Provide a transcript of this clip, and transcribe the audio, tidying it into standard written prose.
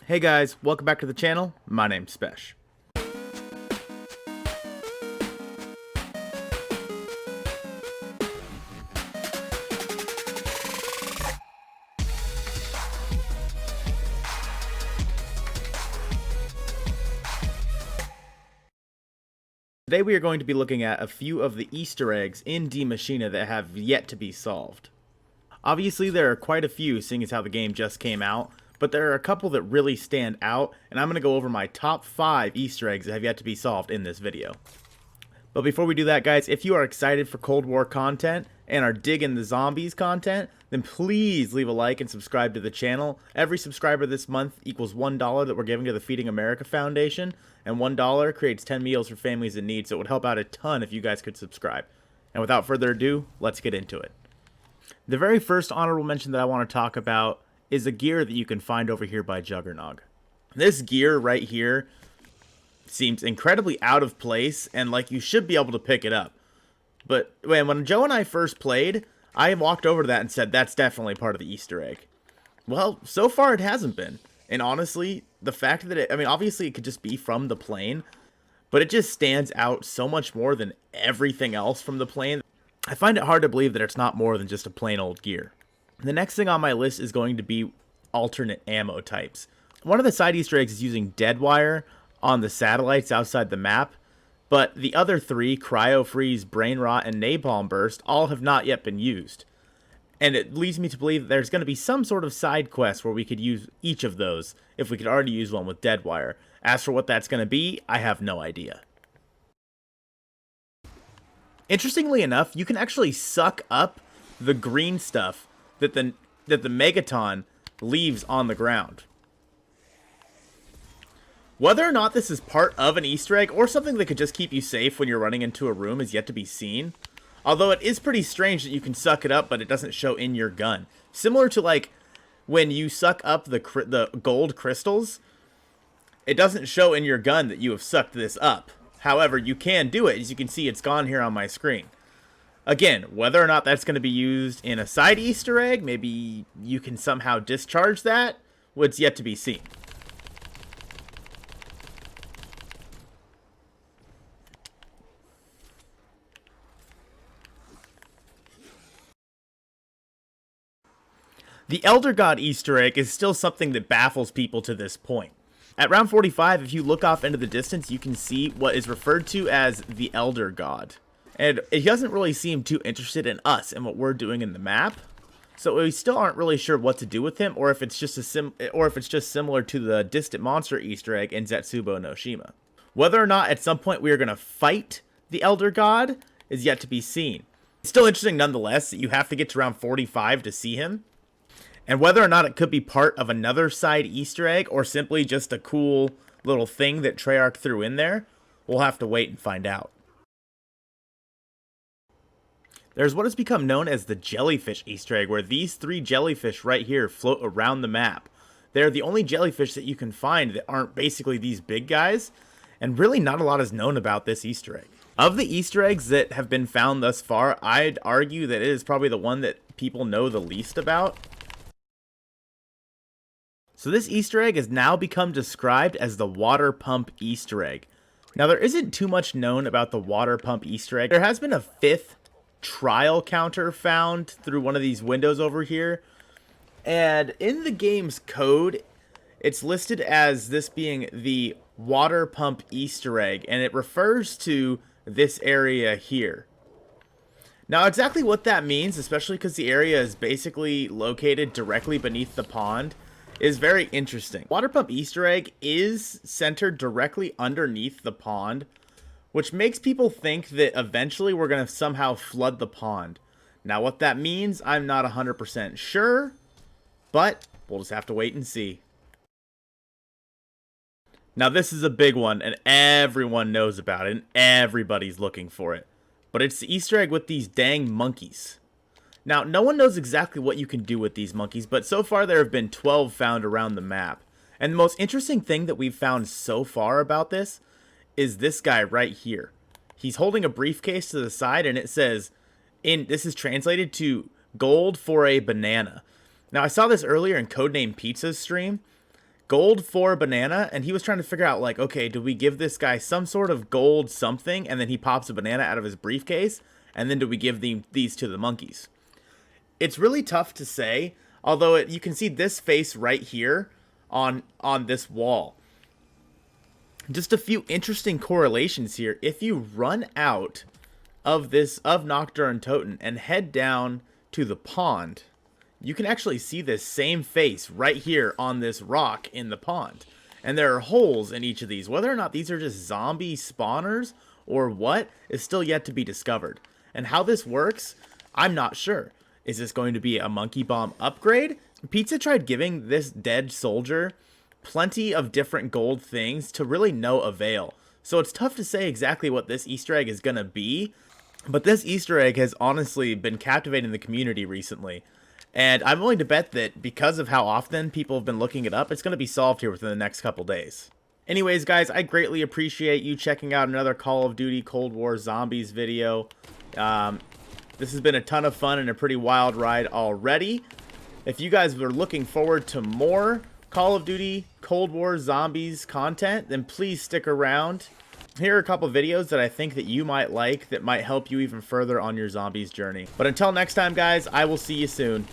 Hey guys, welcome back to the channel. My name's Spesh. Today we are going to be looking at a few of the Easter eggs in Mashine that have yet to be solved. Obviously there are quite a few, seeing as how the game just came out, but there are a couple that really stand out, and I'm going to go over my top 5 Easter eggs that have yet to be solved in this video. But before we do that, guys, if you are excited for Cold War content and are digging the zombies content, then please leave a like and subscribe to the channel. Every subscriber this month equals $1 that we're giving to the Feeding America Foundation, and $1 creates 10 meals for families in need, so it would help out a ton if you guys could subscribe. And without further ado, let's get into it. The very first honorable mention that I want to talk about is a gear that you can find over here by Juggernog. This gear right here seems incredibly out of place, and like you should be able to pick it up. But when Joe and I first played, I walked over to that and said, that's definitely part of the Easter egg. Well, so far it hasn't been. And honestly, the fact that obviously it could just be from the plane, but it just stands out so much more than everything else from the plane. I find it hard to believe that it's not more than just a plain old gear. The next thing on my list is going to be alternate ammo types. One of the side Easter eggs is using dead wire on the satellites outside the map, but the other 3, Cryo Freeze, Brain Rot, and Napalm Burst, all have not yet been used. And it leads me to believe that there's going to be some sort of side quest where we could use each of those if we could already use one with dead wire. As for what that's going to be, I have no idea. Interestingly enough, you can actually suck up the green stuff that the Megaton leaves on the ground. Whether or not this is part of an Easter egg or something that could just keep you safe when you're running into a room is yet to be seen. Although it is pretty strange that you can suck it up, but it doesn't show in your gun. Similar to like when you suck up the gold crystals, it doesn't show in your gun that you have sucked this up. However, you can do it. As you can see, it's gone here on my screen. Again, whether or not that's going to be used in a side Easter egg, maybe you can somehow discharge that, it's yet to be seen. The Elder God Easter egg is still something that baffles people to this point. At round 45, if you look off into the distance, you can see what is referred to as the Elder God. And he doesn't really seem too interested in us and what we're doing in the map. So we still aren't really sure what to do with him, or if it's just similar to the Distant Monster Easter egg in Zetsubo no Shima. Whether or not at some point we are going to fight the Elder God is yet to be seen. It's still interesting nonetheless that you have to get to round 45 to see him. And whether or not it could be part of another side Easter egg or simply just a cool little thing that Treyarch threw in there, we'll have to wait and find out. There's what has become known as the Jellyfish Easter egg, where these 3 jellyfish right here float around the map. They're the only jellyfish that you can find that aren't basically these big guys, and really not a lot is known about this Easter egg. Of the Easter eggs that have been found thus far, I'd argue that it is probably the one that people know the least about. So this Easter egg has now become described as the water pump Easter egg. Now there isn't too much known about the water pump Easter egg. There has been a 5th trial counter found through one of these windows over here. And in the game's code, it's listed as this being the water pump Easter egg. And it refers to this area here. Now exactly what that means, especially because the area is basically located directly beneath the pond, is very interesting. Water pump Easter egg is centered directly underneath the pond, which makes people think that eventually we're going to somehow flood the pond. Now what that means, I'm not 100% sure, but we'll just have to wait and see. Now this is a big one, and everyone knows about it, and everybody's looking for it. But it's the Easter egg with these dang monkeys. Now, no one knows exactly what you can do with these monkeys, but so far there have been 12 found around the map. And the most interesting thing that we've found so far about this is this guy right here. He's holding a briefcase to the side, and it says, this is translated to gold for a banana. Now, I saw this earlier in Codename Pizza's stream, gold for banana, and he was trying to figure out, like, okay, do we give this guy some sort of gold something, and then he pops a banana out of his briefcase, and then do we give these to the monkeys? It's really tough to say, although you can see this face right here on this wall. Just a few interesting correlations here. If you run out of Nocturne Totem and head down to the pond, you can actually see this same face right here on this rock in the pond. And there are holes in each of these. Whether or not these are just zombie spawners or what is still yet to be discovered. And how this works, I'm not sure. Is this going to be a monkey bomb upgrade? Pizza tried giving this dead soldier plenty of different gold things to really no avail. So it's tough to say exactly what this Easter egg is going to be. But this Easter egg has honestly been captivating the community recently. And I'm willing to bet that because of how often people have been looking it up, it's going to be solved here within the next couple days. Anyways, guys, I greatly appreciate you checking out another Call of Duty Cold War Zombies video. This has been a ton of fun and a pretty wild ride already. If you guys were looking forward to more Call of Duty Cold War Zombies content, then please stick around. Here are a couple videos that I think that you might like that might help you even further on your zombies journey. But until next time, guys, I will see you soon.